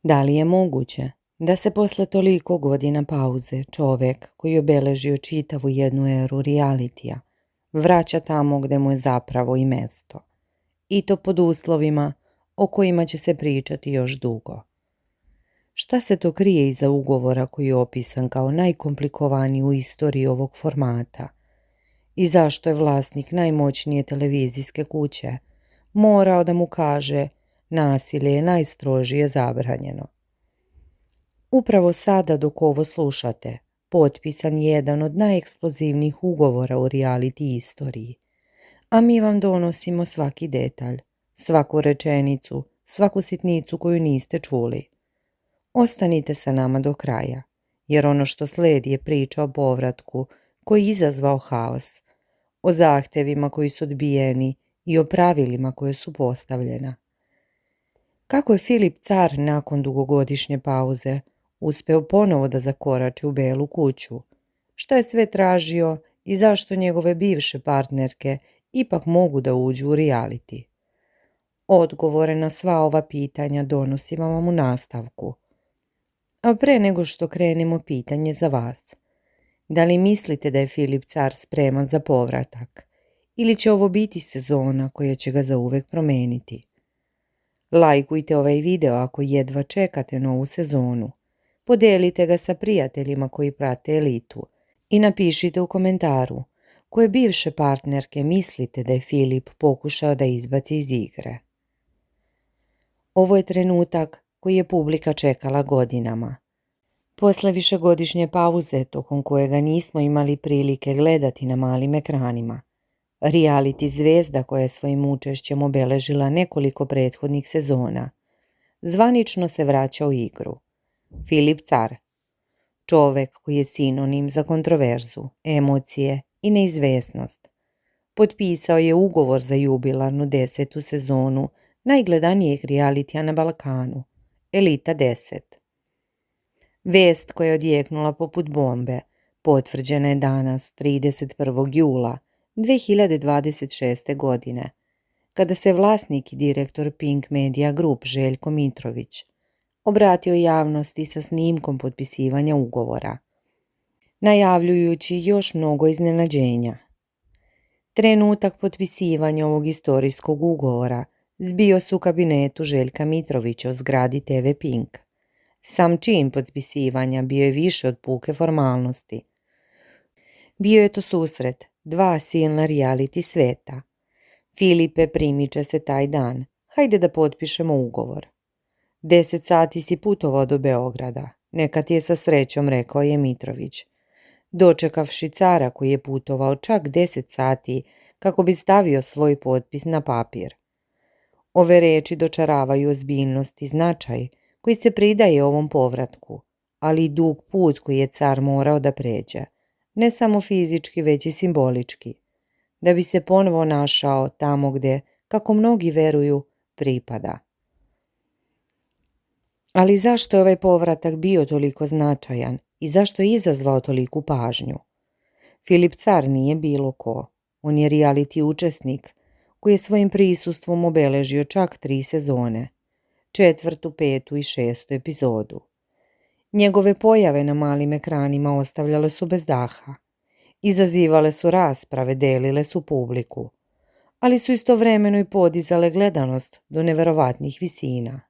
Da li je moguće da se posle toliko godina pauze čovek koji je obeležio čitavu jednu eru realitija vraća tamo gde mu je zapravo i mesto? I to pod uslovima o kojima će se pričati još dugo. Šta se to krije iza ugovora koji je opisan kao najkomplikovaniji u istoriji ovog formata? I zašto je vlasnik najmoćnije televizijske kuće morao da mu kaže nasilje je najstrožije zabranjeno? Upravo sada dok ovo slušate, potpisan je jedan od najeksplozivnijih ugovora u reality istoriji, a mi vam donosimo svaki detalj, svaku rečenicu, svaku sitnicu koju niste čuli. Ostanite sa nama do kraja, jer ono što sledi je priča o povratku koji je izazvao haos, o zahtevima koji su odbijeni i o pravilima koje su postavljena. Kako je Filip Car nakon dugogodišnje pauze uspeo ponovo da zakorači u Belu kuću? Šta je sve tražio i zašto njegove bivše partnerke ipak mogu da uđu u reality? Odgovore na sva ova pitanja donosimo vam u nastavku. A pre nego što krenemo, pitanje za vas. Da li mislite da je Filip Car spreman za povratak? Ili će ovo biti sezona koja će ga zauvek promeniti? Lajkujte ovaj video ako jedva čekate novu sezonu. Podelite ga sa prijateljima koji prate elitu i napišite u komentaru koje bivše partnerke mislite da je Filip pokušao da izbaci iz igre. Ovo je trenutak koji je publika čekala godinama. Posle višegodišnje pauze tokom kojega nismo imali prilike gledati na malim ekranima, reality zvezda koja je svojim učešćem obeležila nekoliko prethodnih sezona, zvanično se vraća u igru. Filip Car, čovek koji je sinonim za kontroverzu, emocije i neizvesnost, potpisao je ugovor za jubilarnu 10. sezonu najgledanijeg realitija na Balkanu, Elita 10. Vest koja je odjeknula poput bombe potvrđena je danas 31. jula 2026. godine, kada se vlasnik i direktor Pink Media Group Željko Mitrović obratio javnosti sa snimkom potpisivanja ugovora, najavljujući još mnogo iznenađenja. Trenutak potpisivanja ovog istorijskog ugovora zbio se u kabinetu Željka Mitrovića u zgradi TV Pink. Sam čin potpisivanja bio je više od puke formalnosti. Bio je to susret dva silna reality sveta. Filipe, primiče se taj dan, hajde da potpišemo ugovor. 10 sati si putovao do Beograda, neka ti je sa srećom, rekao je Mitrović, dočekavši Cara koji je putovao čak 10 sati kako bi stavio svoj potpis na papir. Ove reči dočaravaju ozbiljnost i značaj koji se pridaje ovom povratku, ali i dug put koji je Car morao da pređe, ne samo fizički već i simbolički, da bi se ponovo našao tamo gde, kako mnogi veruju, pripada. Ali zašto je ovaj povratak bio toliko značajan i zašto je izazvao toliku pažnju? Filip Car nije bilo ko. On je reality učesnik koji je svojim prisustvom obeležio čak 3 sezone, 4., 5. i 6. epizodu. Njegove pojave na malim ekranima ostavljale su bez daha, izazivale su rasprave, delile su publiku, ali su istovremeno i podizale gledanost do neverovatnih visina.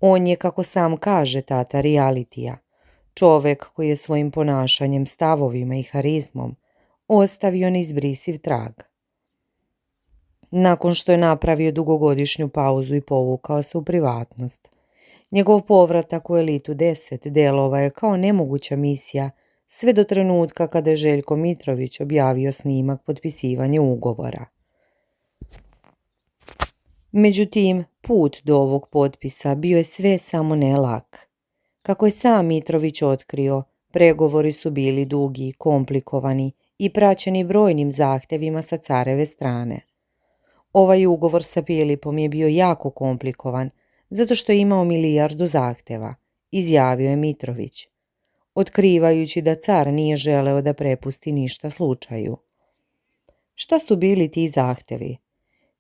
On je, kako sam kaže, tata realitija, čovek koji je svojim ponašanjem, stavovima i harizmom ostavio neizbrisiv trag. Nakon što je napravio dugogodišnju pauzu i povukao se u privatnost, njegov povratak u Elitu 10 delova je kao nemoguća misija sve do trenutka kada je Željko Mitrović objavio snimak potpisivanja ugovora. Međutim, put do ovog potpisa bio je sve samo ne lak. Kako je sam Mitrović otkrio, pregovori su bili dugi, komplikovani i praćeni brojnim zahtevima sa Careve strane. Ovaj ugovor sa Filipom je bio jako komplikovan, zato što je imao 1.000.000 zahteva, izjavio je Mitrović, otkrivajući da Car nije želeo da prepusti ništa slučaju. Šta su bili ti zahtevi?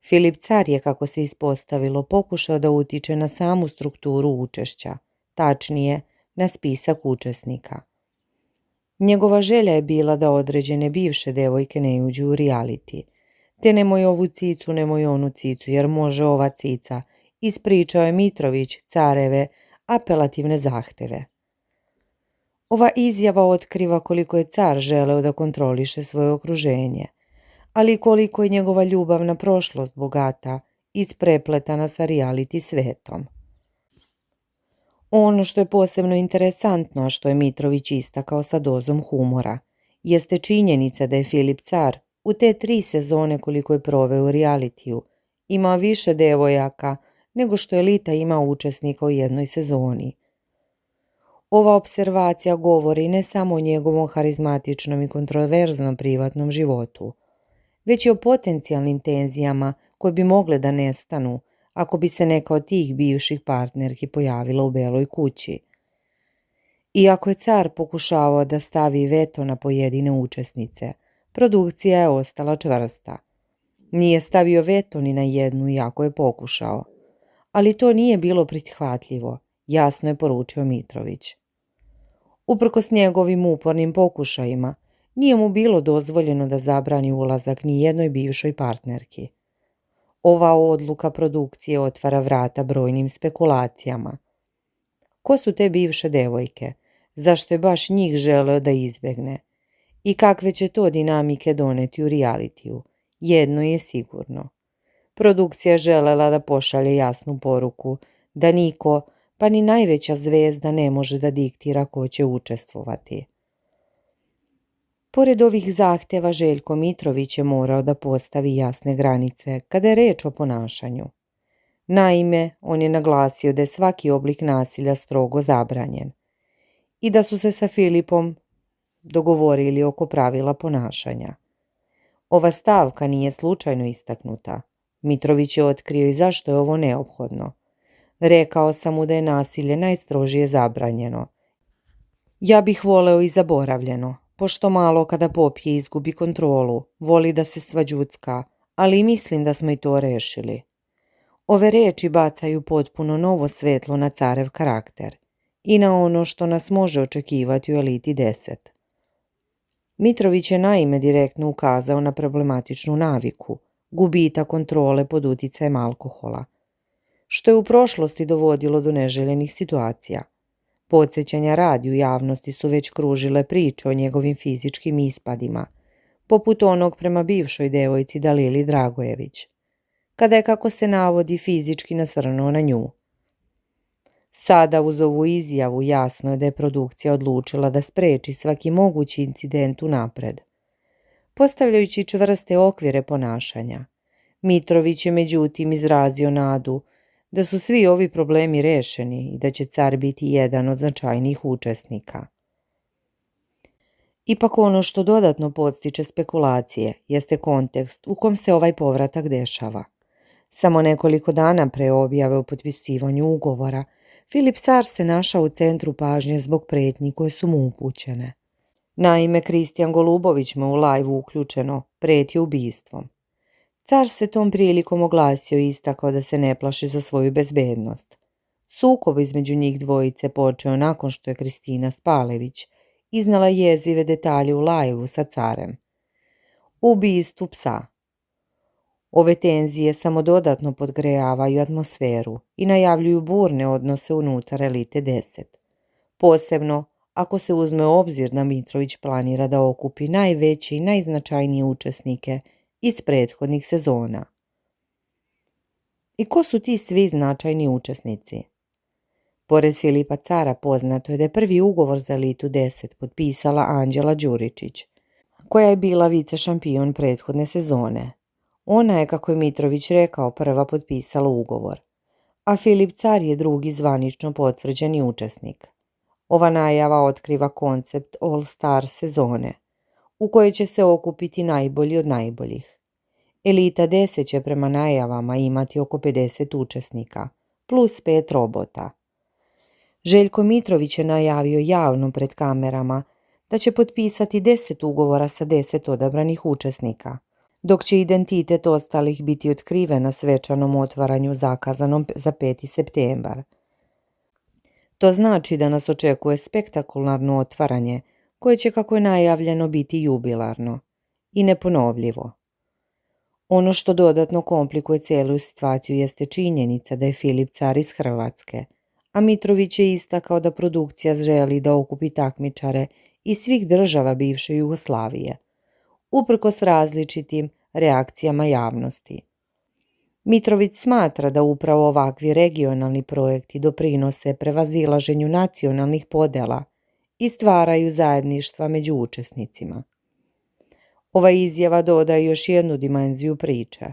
Filip Car je, kako se ispostavilo, pokušao da utiče na samu strukturu učešća, tačnije na spisak učesnika. Njegova želja je bila da određene bivše devojke ne uđu u reality. Te nemoj ovu cicu, nemoj onu cicu, jer može ova cica, ispričao je Mitrović Careve apelativne zahteve. Ova izjava otkriva koliko je Car želeo da kontroliše svoje okruženje, ali koliko je njegova ljubavna prošlost bogata, isprepletana sa reality svetom. Ono što je posebno interesantno, a što je Mitrović istakao sa dozom humora, jeste činjenica da je Filip Car u te 3 sezone koliko je proveo u realitiju imao više devojaka nego što elita ima učesnika u jednoj sezoni. Ova observacija govori ne samo o njegovom harizmatičnom i kontroverznom privatnom životu, već i o potencijalnim tenzijama koje bi mogle da nestanu ako bi se neka od tih bivših partnerki pojavila u Beloj kući. Iako je Car pokušavao da stavi veto na pojedine učesnice, produkcija je ostala čvrsta. Nije stavio veto ni na jednu, iako je pokušao. Ali to nije bilo prihvatljivo, jasno je poručio Mitrović. Uprkos njegovim upornim pokušajima, nije mu bilo dozvoljeno da zabrani ulazak ni jednoj bivšoj partnerki. Ova odluka produkcije otvara vrata brojnim spekulacijama. Ko su te bivše devojke? Zašto je baš njih želeo da izbegne? I kakve će to dinamike doneti u realitiju? Jedno je sigurno. Produkcija je želela da pošalje jasnu poruku da niko, pa ni najveća zvezda, ne može da diktira ko će učestvovati. Pored ovih zahteva, Željko Mitrović je morao da postavi jasne granice kada je reč o ponašanju. Naime, on je naglasio da je svaki oblik nasilja strogo zabranjen i da su se sa Filipom dogovorili oko pravila ponašanja. Ova stavka nije slučajno istaknuta. Mitrović je otkrio i zašto je ovo neophodno. Rekao sam mu da je nasilje najstrožije zabranjeno. Ja bih voleo i zaboravljeno, pošto malo kada popije izgubi kontrolu, voli da se svađucka, ali mislim da smo i to rešili. Ove reči bacaju potpuno novo svetlo na Carev karakter i na ono što nas može očekivati u Eliti 10. Mitrović je naime direktno ukazao na problematičnu naviku, gubitak kontrole pod uticajem alkohola, što je u prošlosti dovodilo do neželjenih situacija. Podsjećanja radi u javnosti su već kružile priče o njegovim fizičkim ispadima, poput onog prema bivšoj devojci Dalili Dragojević, kada je, kako se navodi, fizički nasrnuo na nju. Sada uz ovu izjavu jasno je da je produkcija odlučila da spreči svaki mogući incident unapred. Postavljajući čvrste okvire ponašanja, Mitrović je međutim izrazio nadu da su svi ovi problemi rešeni i da će Car biti jedan od značajnijih učesnika. Ipak ono što dodatno podstiče spekulacije jeste kontekst u kom se ovaj povratak dešava. Samo nekoliko dana pre objave o potpisivanju ugovora, Filip Car se našao u centru pažnje zbog pretnji koje su mu upućene. Naime, Kristijan Golubović mu u live uključeno pretio ubistvom. Car se tom prilikom oglasio i istakao da se ne plaši za svoju bezbednost. Sukob između njih dvojice počeo nakon što je Kristina Spalević iznala jezive detalje u live-u sa Carem. O ubistvu psa. Ove tenzije samo dodatno podgrejavaju atmosferu i najavljuju burne odnose unutar Elite 10. Posebno ako se uzme u obzir da Mitrović planira da okupi najveće i najznačajnije učesnike iz prethodnih sezona. I ko su ti svi značajni učesnici? Pored Filipa Cara poznato je da je prvi ugovor za Elitu 10 potpisala Anđela Đuričić, koja je bila vice šampion prethodne sezone. Ona je, kako je Mitrović rekao, prva potpisala ugovor, a Filip Car je drugi zvanično potvrđeni učesnik. Ova najava otkriva koncept All Star sezone, u kojoj će se okupiti najbolji od najboljih. Elita 10 će prema najavama imati oko 50 učesnika, plus 5 robota. Željko Mitrović je najavio javno pred kamerama da će potpisati 10 ugovora sa 10 odabranih učesnika. dok će identitet ostalih biti otkriven na svečanom otvaranju zakazanom za 5. septembar. To znači da nas očekuje spektakularno otvaranje, koje će, kako je najavljeno, biti jubilarno i neponovljivo. Ono što dodatno komplikuje cijelu situaciju jeste činjenica da je Filip Car iz Hrvatske, a Mitrović je istakao da produkcija želi da okupi takmičare iz svih država bivše Jugoslavije, uprkos različitim reakcijama javnosti. Mitrović smatra da upravo ovakvi regionalni projekti doprinose prevazilaženju nacionalnih podela i stvaraju zajedništva među učesnicima. Ova izjava dodaje još jednu dimenziju priče,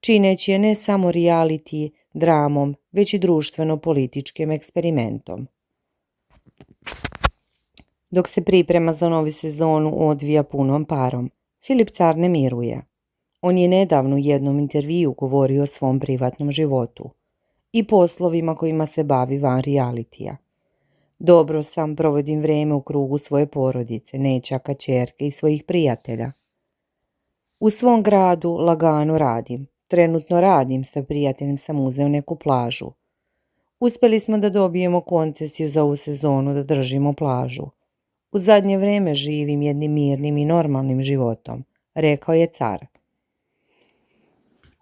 čineći je ne samo reality dramom, već i društveno-političkim eksperimentom. Dok se priprema za novu sezonu odvija punom parom, Filip Car ne miruje. On je nedavno u jednom intervjuu govorio o svom privatnom životu i poslovima kojima se bavi van realitija. Dobro sam, provodim vrijeme u krugu svoje porodice, nećaka, ćerke i svojih prijatelja. U svom gradu lagano radim. Trenutno radim sa prijateljem, sam uzeo neku plažu. Uspjeli smo da dobijemo koncesiju za ovu sezonu da držimo plažu. U zadnje vrijeme živim jednim mirnim i normalnim životom, rekao je Car.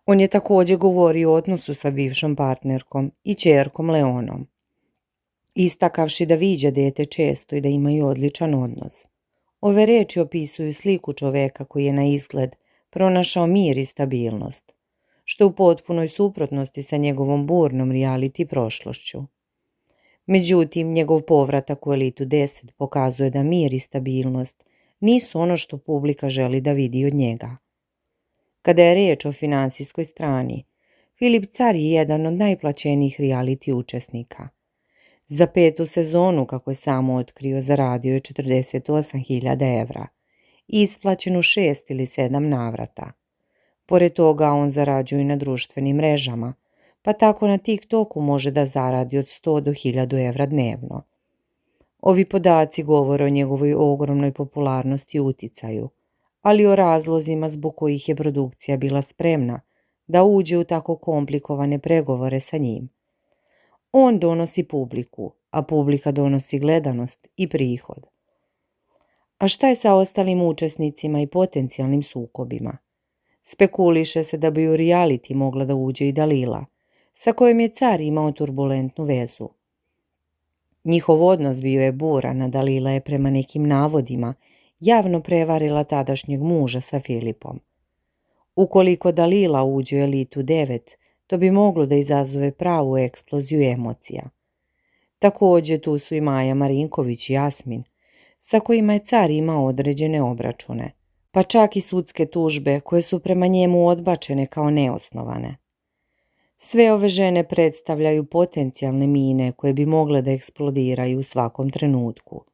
On je također govorio o odnosu sa bivšom partnerkom i ćerkom Leonom, istakavši da viđa dete često i da imaju odličan odnos. Ove riječi opisuju sliku čoveka koji je na izgled pronašao mir i stabilnost, što je u potpunoj suprotnosti sa njegovom burnom reality prošlošću. Međutim, njegov povratak u Elitu 10 pokazuje da mir i stabilnost nisu ono što publika želi da vidi od njega. Kada je riječ o financijskoj strani, Filip Car je jedan od najplaćenijih reality učesnika. Za 5. sezonu, kako je samo otkrio, zaradio je 48.000 evra i isplaćen u 6 ili 7 navrata. Pored toga on zarađuje i na društvenim mrežama, pa tako na TikToku može da zaradi od 100 do 1000 evra dnevno. Ovi podaci govore o njegovoj ogromnoj popularnosti i uticaju, ali o razlozima zbog kojih je produkcija bila spremna da uđe u tako komplikovane pregovore sa njim. On donosi publiku, a publika donosi gledanost i prihod. A šta je sa ostalim učesnicima i potencijalnim sukobima? Spekuliše se da bi u reality mogla da uđe i Dalila, sa kojom je Car imao turbulentnu vezu. Njihov odnos bio je buran, a Dalila je prema nekim navodima javno prevarila tadašnjeg muža sa Filipom. Ukoliko Dalila uđe u Elitu 9, to bi moglo da izazove pravu eksploziju emocija. Također tu su i Maja Marinković i Jasmin, sa kojima je Car imao određene obračune, pa čak i sudske tužbe koje su prema njemu odbačene kao neosnovane. Sve ove žene predstavljaju potencijalne mine koje bi mogle da eksplodiraju u svakom trenutku.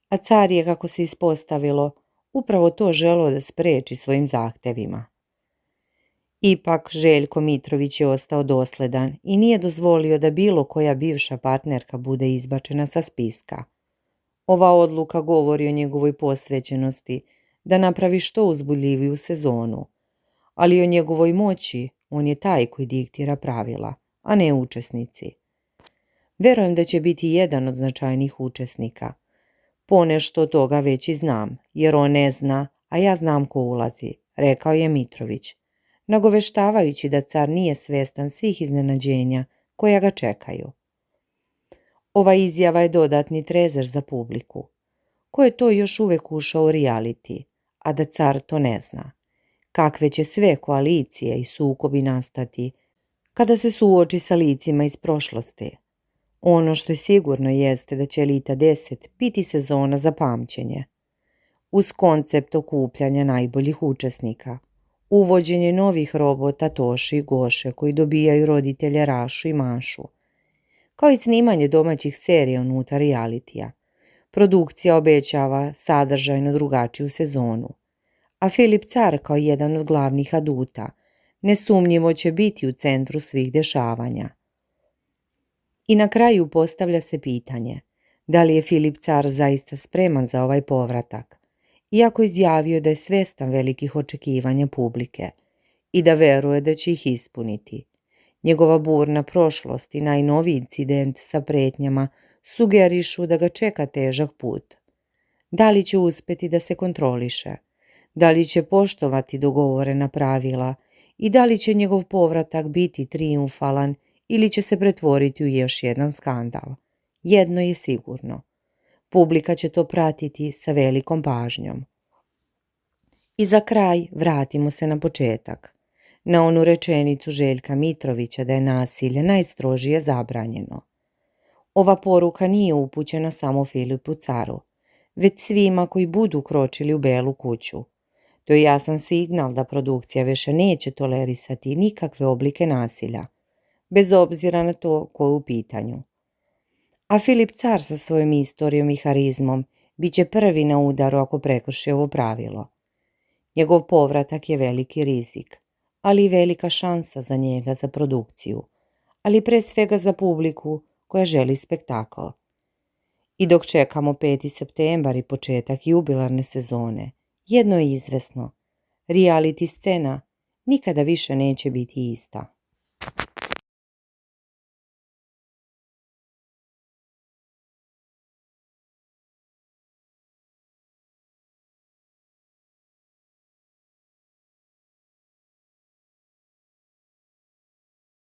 A Car je, kako se ispostavilo, upravo to želeo da spreči svojim zahtevima. Ipak, Željko Mitrović je ostao dosledan i nije dozvolio da bilo koja bivša partnerka bude izbačena sa spiska. Ova odluka govori o njegovoj posvećenosti da napravi što uzbudljiviju sezonu, ali o njegovoj moći on je taj koji diktira pravila, a ne učesnici. Verujem da će biti jedan od značajnih učesnika. Ponešto toga već i znam, jer on ne zna, a ja znam ko ulazi, rekao je Mitrović, nagoveštavajući da Car nije svjestan svih iznenađenja koja ga čekaju. Ova izjava je dodatni trezor za publiku, ko je to još uvijek ušao u reality, a da Car to ne zna. Kakve će sve koalicije i sukobi nastati kada se suoči sa licima iz prošlosti. Ono što je sigurno jeste da će Elita 10 biti sezona za pamćenje. Uz koncept okupljanja najboljih učesnika, uvođenje novih robota Toši i Goše koji dobijaju roditelje Rašu i Mašu, kao i snimanje domaćih serija unutar realitija. Produkcija obećava sadržajno drugačiju sezonu, a Filip Car kao jedan od glavnih aduta nesumnjivo će biti u centru svih dešavanja. I na kraju postavlja se pitanje, da li je Filip Car zaista spreman za ovaj povratak iako izjavio da je svjestan velikih očekivanja publike i da veruje da će ih ispuniti. Njegova burna prošlost i najnoviji incident sa pretnjama sugerišu da ga čeka težak put. Da li će uspjeti da se kontroliše? Da li će poštovati dogovorena pravila i da li će njegov povratak biti trijumfalan ili će se pretvoriti u još jedan skandal? Jedno je sigurno. Publika će to pratiti sa velikom pažnjom. I za kraj vratimo se na početak. Na onu rečenicu Željka Mitrovića da je nasilje najstrožije zabranjeno. Ova poruka nije upućena samo Filipu Caru, već svima koji budu kročili u Belu kuću. To je jasan signal da produkcija više neće tolerisati nikakve oblike nasilja, bez obzira na to ko je u pitanju. A Filip Car sa svojom istorijom i harizmom bit će prvi na udaru ako prekrši ovo pravilo. Njegov povratak je veliki rizik, ali i velika šansa za njega, za produkciju, ali pre svega za publiku koja želi spektakl. I dok čekamo 5. septembar i početak jubilarne sezone, jedno je izvesno, reality scena nikada više neće biti ista.